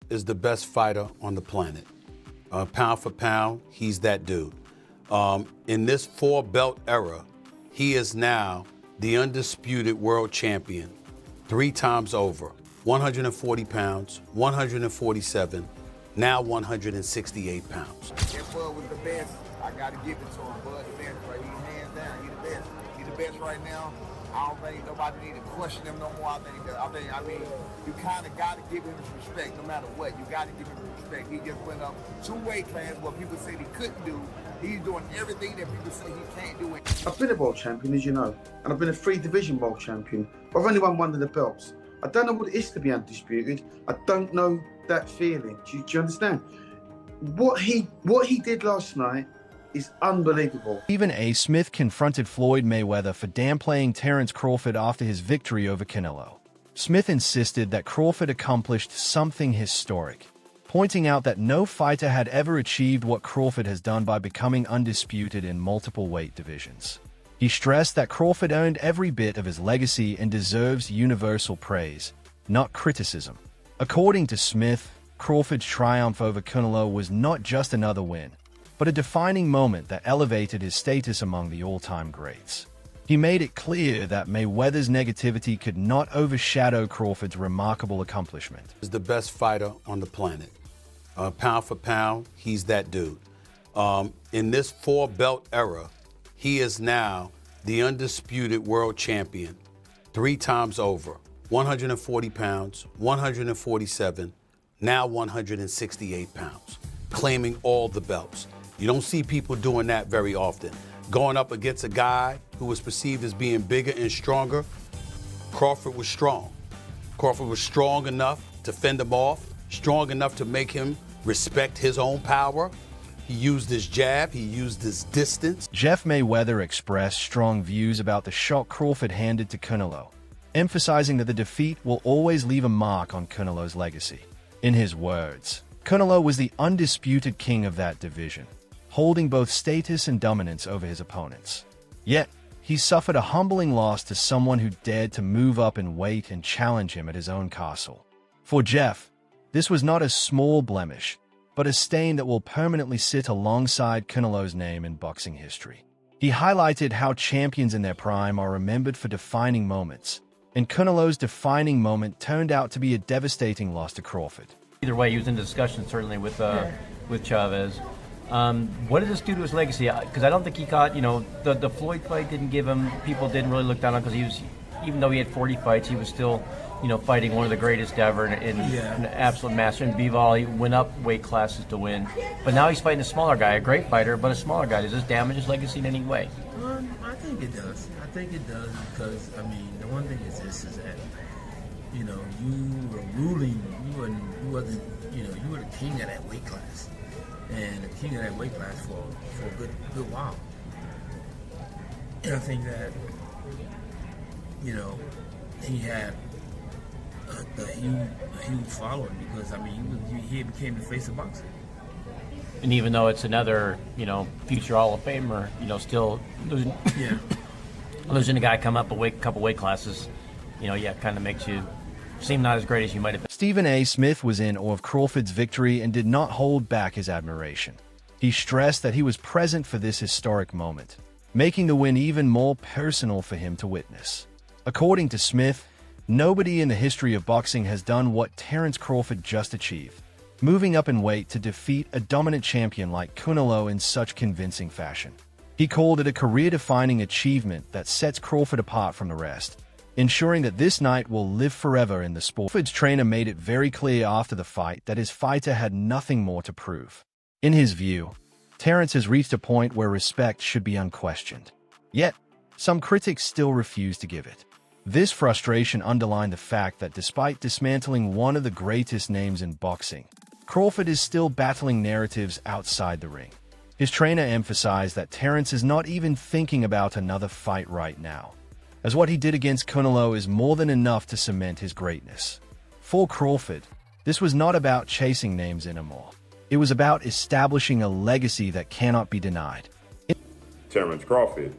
is the best fighter on the planet. Pound for pound, he's that dude. In this four-belt era, he is now the undisputed world champion 3 times over. 140 pounds, 147, now 168 pounds. If Bud was the best, I got to give it to him. Bud the best, right? He's hands down. He's the best. He's the best right now. I don't think nobody need to question him no more. I mean, you kind of got to give him his respect no matter what. You got to give him his respect. He just went up 2 weight classes what people said he couldn't do. He's doing everything that people say he can't do. I've been a world champion, as you know, and I've been a 3-division world champion. But I've only won one of the belts. I don't know what it is to be undisputed. I don't know that feeling. Do you understand? What he did last night is unbelievable. Stephen A. Smith confronted Floyd Mayweather for downplaying Terence Crawford after his victory over Canelo. Smith insisted that Crawford accomplished something historic, pointing out that no fighter had ever achieved what Crawford has done by becoming undisputed in multiple weight divisions. He stressed that Crawford earned every bit of his legacy and deserves universal praise, not criticism. According to Smith, Crawford's triumph over Canelo was not just another win, but a defining moment that elevated his status among the all-time greats. He made it clear that Mayweather's negativity could not overshadow Crawford's remarkable accomplishment. He's the best fighter on the planet. Pound for pound, he's that dude. In this four-belt era, he is now the undisputed world champion 3 times over. 140 pounds, 147, now 168 pounds, claiming all the belts. You don't see people doing that very often. Going up against a guy who was perceived as being bigger and stronger, Crawford was strong. Crawford was strong enough to fend him off, strong enough to make him respect his own power. He used his jab, he used his distance. Jeff Mayweather expressed strong views about the shot Crawford handed to Canelo, emphasizing that the defeat will always leave a mark on Canelo's legacy. In his words, Canelo was the undisputed king of that division, holding both status and dominance over his opponents. Yet, he suffered a humbling loss to someone who dared to move up in weight and challenge him at his own castle. For Jeff, this was not a small blemish, but a stain that will permanently sit alongside Canelo's name in boxing history. He highlighted how champions in their prime are remembered for defining moments, and Canelo's defining moment turned out to be a devastating loss to Crawford. Either way, he was in discussion certainly with Chavez. What did this do to his legacy? Because I don't think he caught, the Floyd fight didn't give him, people didn't really look down on, because even though he had 40 fights, he was still, fighting one of the greatest ever in an absolute master. In Bivol, he went up weight classes to win. But now he's fighting a smaller guy, a great fighter, but a smaller guy. Does this damage his legacy in any way? I think it does. I think it does because, the one thing is this, is that, you were ruling, you were the king of that weight class. And the king of that weight class for a good while. And I think that, he had a huge following because, he became the face of boxing. And even though it's another, future Hall of Famer, still losing, losing a guy come up a couple weight classes, kind of makes you seem not as great as you might have been. Stephen A. Smith was in awe of Crawford's victory and did not hold back his admiration. He stressed that he was present for this historic moment, making the win even more personal for him to witness. According to Smith, nobody in the history of boxing has done what Terence Crawford just achieved, moving up in weight to defeat a dominant champion like Canelo in such convincing fashion. He called it a career-defining achievement that sets Crawford apart from the rest, ensuring that this night will live forever in the sport. Crawford's trainer made it very clear after the fight that his fighter had nothing more to prove. In his view, Terence has reached a point where respect should be unquestioned. Yet, some critics still refuse to give it. This frustration underlined the fact that despite dismantling one of the greatest names in boxing, Crawford is still battling narratives outside the ring. His trainer emphasized that Terence is not even thinking about another fight right now, as what he did against Canelo is more than enough to cement his greatness. For Crawford, this was not about chasing names anymore. It was about establishing a legacy that cannot be denied. Terence Crawford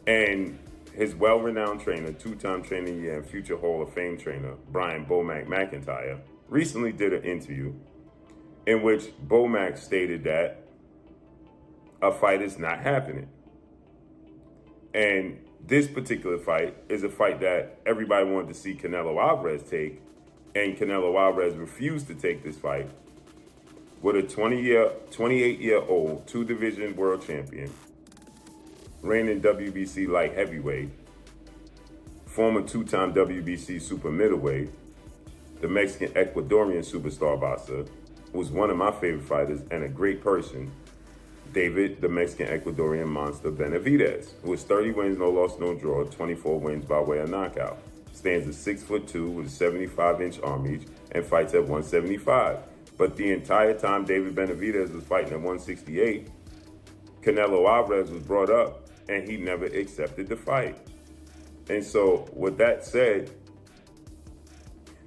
and his well-renowned trainer, 2-time trainer of the year and future Hall of Fame trainer, Brian Bomac McIntyre, recently did an interview in which Bomac stated that a fight is not happening. And this particular fight is a fight that everybody wanted to see Canelo Alvarez take, and Canelo Alvarez refused to take this fight with a 28-year-old two-division world champion, reigning WBC light heavyweight, former two-time WBC super middleweight, the Mexican Ecuadorian superstar boxer, who's one of my favorite fighters and a great person, David, the Mexican Ecuadorian monster Benavidez, who has 30 wins, no loss, no draw, 24 wins by way of knockout. Stands at 6'2" with a 75-inch arm reach and fights at 175. But the entire time David Benavidez was fighting at 168, Canelo Alvarez was brought up and he never accepted the fight. And so with that said,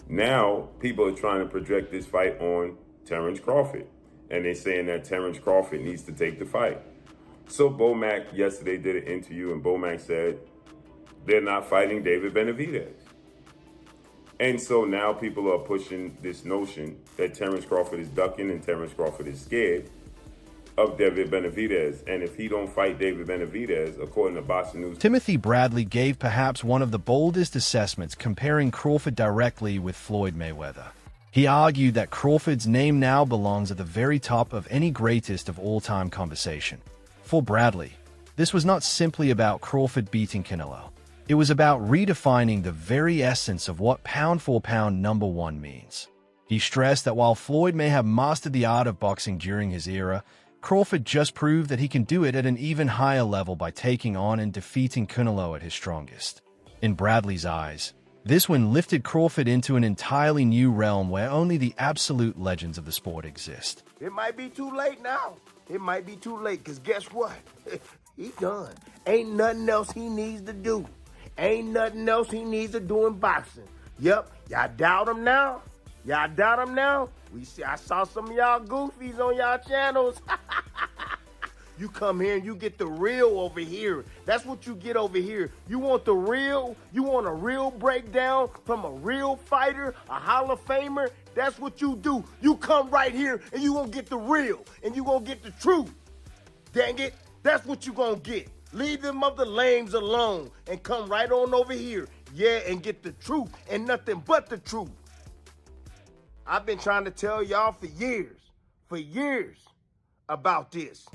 now people are trying to project this fight on Terence Crawford. And they're saying that Terence Crawford needs to take the fight. So Bomac yesterday did an interview and Bomac said they're not fighting David Benavidez. And so now people are pushing this notion that Terence Crawford is ducking and Terence Crawford is scared of David Benavidez. And if he don't fight David Benavidez, according to Boxing News... Timothy Bradley gave perhaps one of the boldest assessments comparing Crawford directly with Floyd Mayweather. He argued that Crawford's name now belongs at the very top of any greatest of all-time conversation. For Bradley, this was not simply about Crawford beating Canelo. It was about redefining the very essence of what pound-for-pound number one means. He stressed that while Floyd may have mastered the art of boxing during his era, Crawford just proved that he can do it at an even higher level by taking on and defeating Canelo at his strongest. In Bradley's eyes, this win lifted Crawford into an entirely new realm where only the absolute legends of the sport exist. It might be too late now. It might be too late, because guess what? He done. Ain't nothing else he needs to do. Ain't nothing else he needs to do in boxing. Yep, y'all doubt him now? Y'all doubt him now? I saw some of y'all goofies on y'all channels. You come here and you get the real over here. That's what you get over here. You want the real? You want a real breakdown from a real fighter, a Hall of Famer? That's what you do. You come right here and you gonna get the real and you gonna get the truth. Dang it, that's what you gonna get. Leave them other lames alone and come right on over here. Yeah, and get the truth and nothing but the truth. I've been trying to tell y'all for years about this.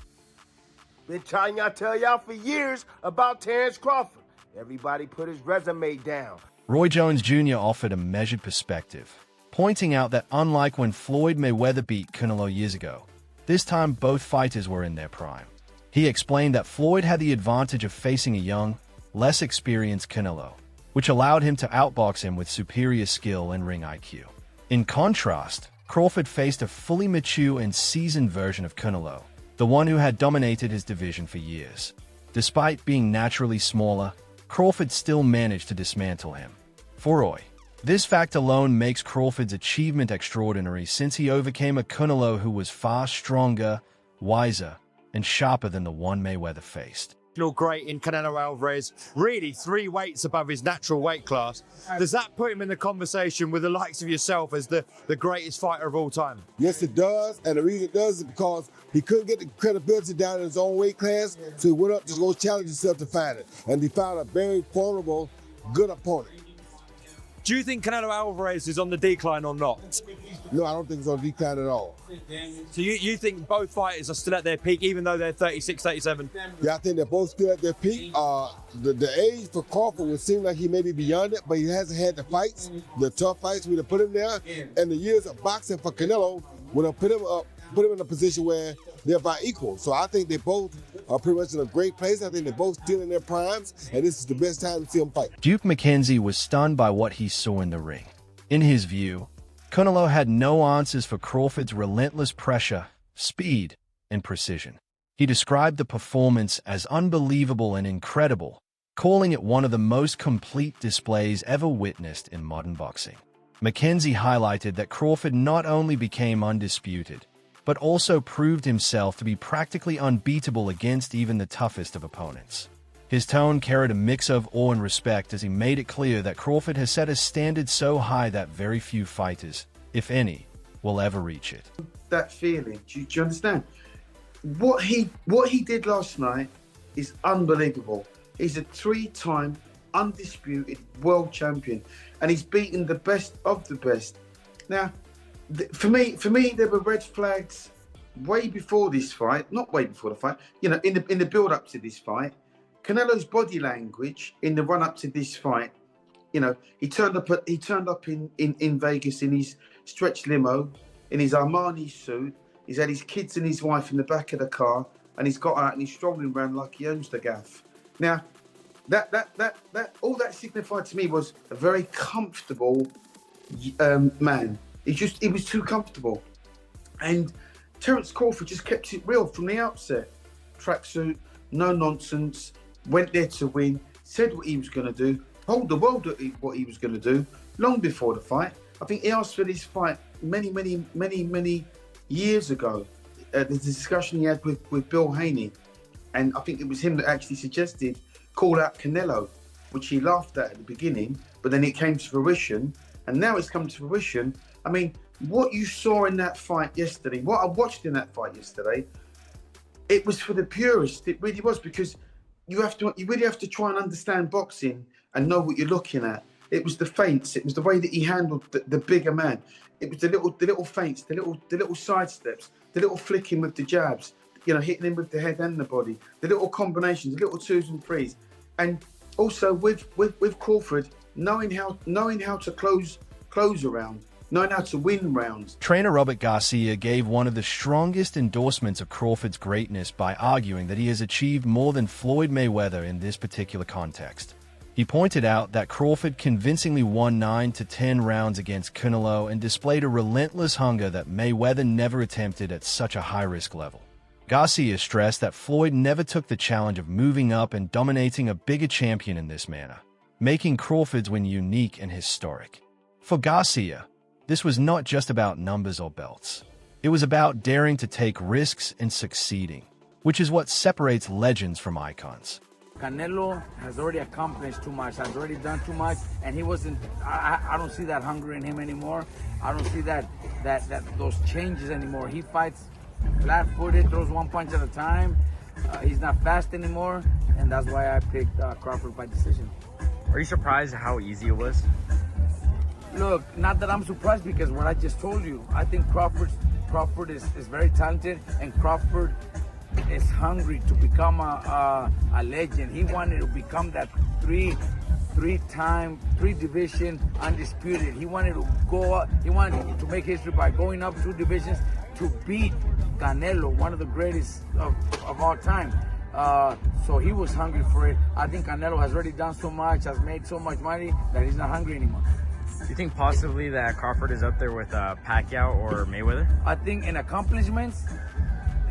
Been trying to tell y'all for years about Terence Crawford. Everybody put his resume down. Roy Jones Jr. offered a measured perspective, pointing out that unlike when Floyd Mayweather beat Canelo years ago, this time both fighters were in their prime. He explained that Floyd had the advantage of facing a young, less experienced Canelo, which allowed him to outbox him with superior skill and ring IQ. In contrast, Crawford faced a fully mature and seasoned version of Canelo, the one who had dominated his division for years. Despite being naturally smaller, Crawford still managed to dismantle him. For Roy, this fact alone makes Crawford's achievement extraordinary since he overcame a Canelo who was far stronger, wiser, and sharper than the one Mayweather faced. Great in Canelo Alvarez, really 3 weights above his natural weight class. Does that put him in the conversation with the likes of yourself as the greatest fighter of all time? Yes, it does, and the reason it does is because he couldn't get the credibility down in his own weight class, so he went up to go challenge himself to fight it, and he found a very formidable, good opponent. Do you think Canelo Alvarez is on the decline or not? No, I don't think he's on the decline at all. So you think both fighters are still at their peak, even though they're 36, 37? Yeah, I think they're both still at their peak. The age for Crawford would seem like he may be beyond it, but he hasn't had the fights, the tough fights we have put him there. And the years of boxing for Canelo would have put him in a position where they're about equal. So I think they both are pretty much in a great place. I think they're both still in their primes, and this is the best time to see them fight. Duke McKenzie was stunned by what he saw in the ring. In his view, Canelo had no answers for Crawford's relentless pressure, speed, and precision. He described the performance as unbelievable and incredible, calling it one of the most complete displays ever witnessed in modern boxing. McKenzie highlighted that Crawford not only became undisputed, but also proved himself to be practically unbeatable against even the toughest of opponents. His tone carried a mix of awe and respect as he made it clear that Crawford has set a standard so high that very few fighters, if any, will ever reach it. That feeling, do you understand? What he did last night is unbelievable. He's a 3-time undisputed world champion, and he's beaten the best of the best. Now, for me, there were red flags way before this fight. Not way before the fight. You know, in the build up to this fight, Canelo's body language in the run up to this fight. You know, he turned up in Vegas in his stretch limo, in his Armani suit. He's had his kids and his wife in the back of the car, and he's got out and he's strolling around like he owns the gaff. Now, that all that signified to me was a very comfortable man. He was too comfortable. And Terence Crawford just kept it real from the outset. Tracksuit, no nonsense, went there to win, said what he was going to do, told the world what he was going to do long before the fight. I think he asked for this fight many years ago. There's a discussion he had with Bill Haney, and I think it was him that actually suggested call out Canelo, which he laughed at the beginning, but then it came to fruition, and now it's come to fruition. I mean, what you saw in that fight yesterday, what I watched in that fight yesterday, it was for the purists. It really was, because you really have to try and understand boxing and know what you're looking at. It was the feints. It was the way that he handled the bigger man. It was the little feints, the little side steps, the little flicking with the jabs, you know, hitting him with the head and the body, the little combinations, the little 2s and 3s, and also with Crawford knowing how to close around, knowing how to win rounds. Trainer Robert Garcia gave one of the strongest endorsements of Crawford's greatness by arguing that he has achieved more than Floyd Mayweather in this particular context. He pointed out that Crawford convincingly won 9 to 10 rounds against Canelo and displayed a relentless hunger that Mayweather never attempted at such a high-risk level. Garcia stressed that Floyd never took the challenge of moving up and dominating a bigger champion in this manner, making Crawford's win unique and historic. For Garcia, this was not just about numbers or belts. It was about daring to take risks and succeeding, which is what separates legends from icons. Canelo has already accomplished too much, has already done too much, and he wasn't. I don't see that hunger in him anymore. I don't see that those changes anymore. He fights flat-footed, throws one punch at a time. He's not fast anymore, and that's why I picked Crawford by decision. Are you surprised how easy it was? Look, not that I'm surprised, because what I just told you, I think Crawford is very talented, and Crawford is hungry to become a legend. He wanted to become that three-division undisputed. He wanted to go up, he wanted to make history by going up 2 divisions to beat Canelo, one of the greatest of all time. So he was hungry for it. I think Canelo has already done so much, has made so much money, that he's not hungry anymore. Do you think possibly that Crawford is up there with Pacquiao or Mayweather? I think in accomplishments,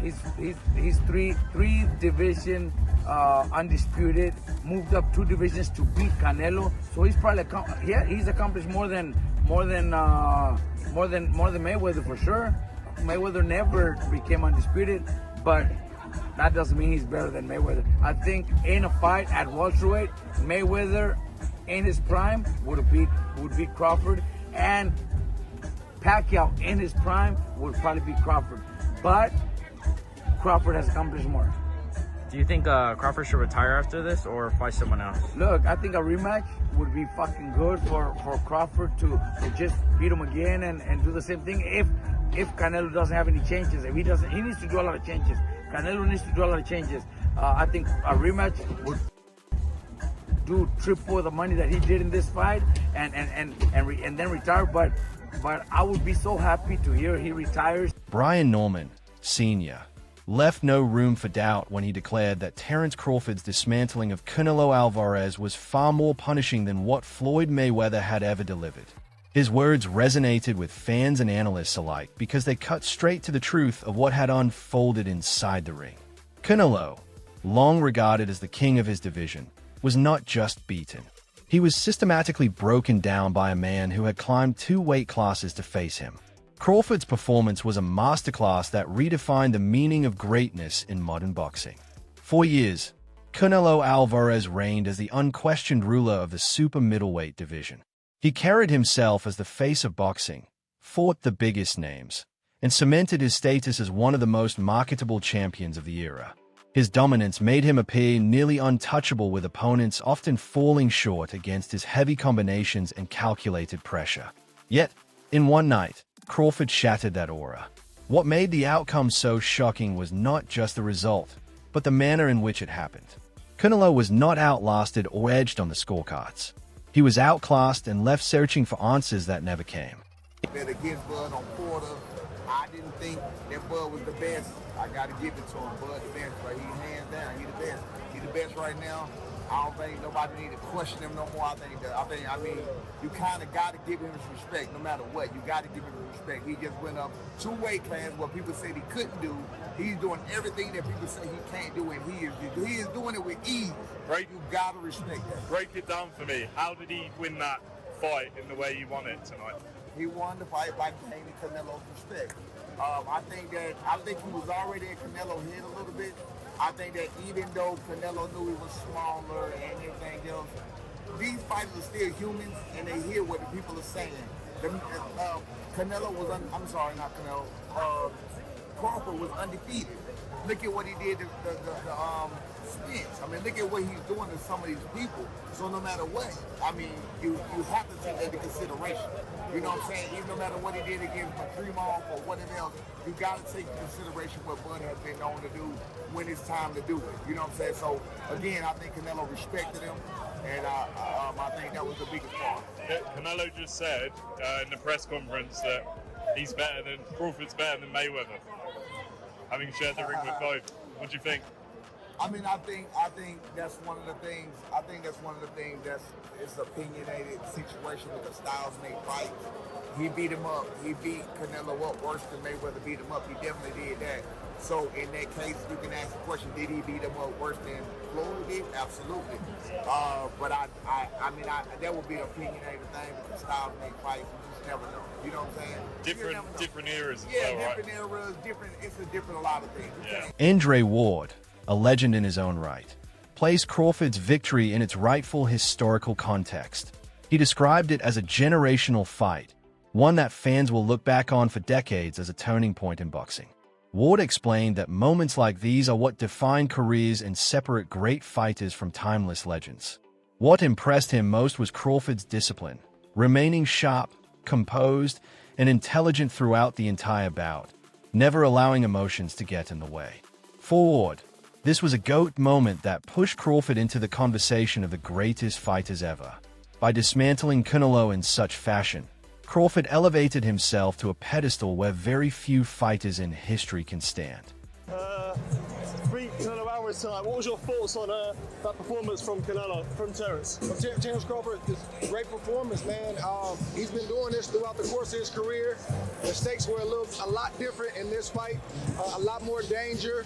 he's three division undisputed, moved up 2 divisions to beat Canelo. So he's probably he's accomplished more than Mayweather for sure. Mayweather never became undisputed, but that doesn't mean he's better than Mayweather. I think in a fight at welterweight, Mayweather in his prime would beat Crawford, and Pacquiao in his prime would probably beat Crawford. But Crawford has accomplished more. Do you think Crawford should retire after this or fight someone else? Look, I think a rematch would be fucking good for Crawford to just beat him again and do the same thing. If Canelo doesn't have any changes, if he doesn't, he needs to do a lot of changes. Canelo needs to do a lot of changes. I think a rematch would do triple the money that he did in this fight and then retire. But I would be so happy to hear he retires. Brian Norman, Sr., left no room for doubt when he declared that Terence Crawford's dismantling of Canelo Alvarez was far more punishing than what Floyd Mayweather had ever delivered. His words resonated with fans and analysts alike because they cut straight to the truth of what had unfolded inside the ring. Canelo, long regarded as the king of his division, was not just beaten. He was systematically broken down by a man who had climbed 2 weight classes to face him. Crawford's performance was a masterclass that redefined the meaning of greatness in modern boxing. For years, Canelo Alvarez reigned as the unquestioned ruler of the super middleweight division. He carried himself as the face of boxing, fought the biggest names, and cemented his status as one of the most marketable champions of the era. His dominance made him appear nearly untouchable, with opponents often falling short against his heavy combinations and calculated pressure. Yet, in one night, Crawford shattered that aura. What made the outcome so shocking was not just the result, but the manner in which it happened. Canelo was not outlasted or edged on the scorecards. He was outclassed and left searching for answers that never came. That against Bud on Porter, I didn't think that Bud was the best. I got to give it to him. Bud the best, right? He's hands down. He the best. He the best right now. I don't think nobody need to question him no more. I mean, you kind of got to give him his respect no matter what. You got to give him his respect. He just went up 2 weight classes where people said he couldn't do. He's doing everything that people say he can't do, and he is doing it with ease. Right. You got to respect that. Break it down for me. How did he win that fight in the way he won it tonight? He won the fight by gaining Canelo's respect. I think he was already in Canelo's head a little bit. I think that even though Canelo knew he was smaller and everything else, these fighters are still humans and they hear what the people are saying. Canelo was, Crawford was undefeated. Look at what he did to the Spence. I mean, look at what he's doing to some of these people. So no matter what, I mean, you have to take that into consideration. You know what I'm saying? Even no matter what he did against Matrimov or whatever else, you got to take into consideration what Bud has been known to do when it's time to do it. You know what I'm saying? So again, I think Canelo respected him, and I think that was the biggest part. Canelo just said in the press conference that Crawford's better than Mayweather, having shared the ring with both. What do you think? I mean, I think that's one of the things. I think that's one of the things that's it's opinionated situation because styles make fights. He beat him up. He beat Canelo up worse than Mayweather beat him up. He definitely did that. So in that case, you can ask the question: did he beat him up worse than Floyd did? Absolutely. But I mean, that would be an opinionated thing because styles make fights. You just never know. You know what I'm saying? Different eras. Yeah, well, different eras. Different. It's a lot of things. Yeah. Andre Ward, a legend in his own right, placed Crawford's victory in its rightful historical context. He described it as a generational fight, one that fans will look back on for decades as a turning point in boxing. Ward explained that moments like these are what define careers and separate great fighters from timeless legends. What impressed him most was Crawford's discipline, remaining sharp, composed, and intelligent throughout the entire bout, never allowing emotions to get in the way. For Ward, this was a GOAT moment that pushed Crawford into the conversation of the greatest fighters ever. By dismantling Canelo in such fashion, Crawford elevated himself to a pedestal where very few fighters in history can stand. Canelo Alvarez tonight. What was your thoughts on that performance from Terence? Terence Crawford is a great performance, man. He's been doing this throughout the course of his career. The stakes were a lot different in this fight, a lot more danger.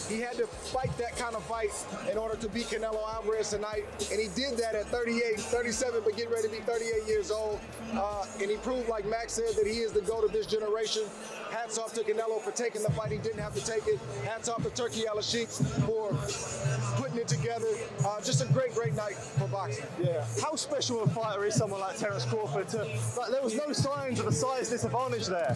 He had to fight that kind of fight in order to beat Canelo Alvarez tonight, and he did that at 37, but getting ready to be 38 years old. And he proved, like Max said, that he is the GOAT of this generation. Hats off to Canelo for taking the fight. He didn't have to take it. Hats off to Turkey Al-Sheikh for putting it together. Just a great night for boxing. Yeah. How special a fighter is someone like Terence Crawford? There was no signs of a size disadvantage there.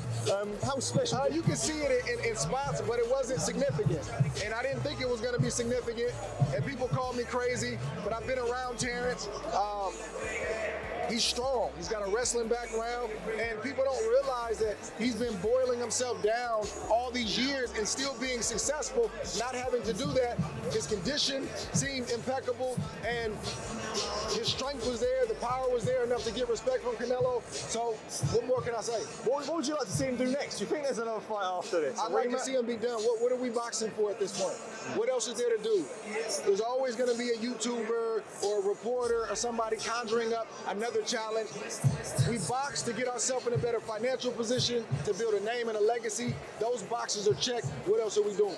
How special? You can see it in spots, but it wasn't significant. And I didn't think it was going to be significant. And people call me crazy, but I've been around Terence. He's strong. He's got a wrestling background, and people don't realize that he's been boiling himself down all these years and still being successful, not having to do that. His condition seemed impeccable, and his strength was there, the power was there enough to get respect from Canelo. So what more can I say? What would you like to see him do next? Do you think there's another fight after this? I'd like to see him be done. What are we boxing for at this point? What else is there to do? There's always going to be a YouTuber or a reporter or somebody conjuring up another challenge. We box to get ourselves in a better financial position, to build a name and a legacy. Those boxes are checked. What else are we doing?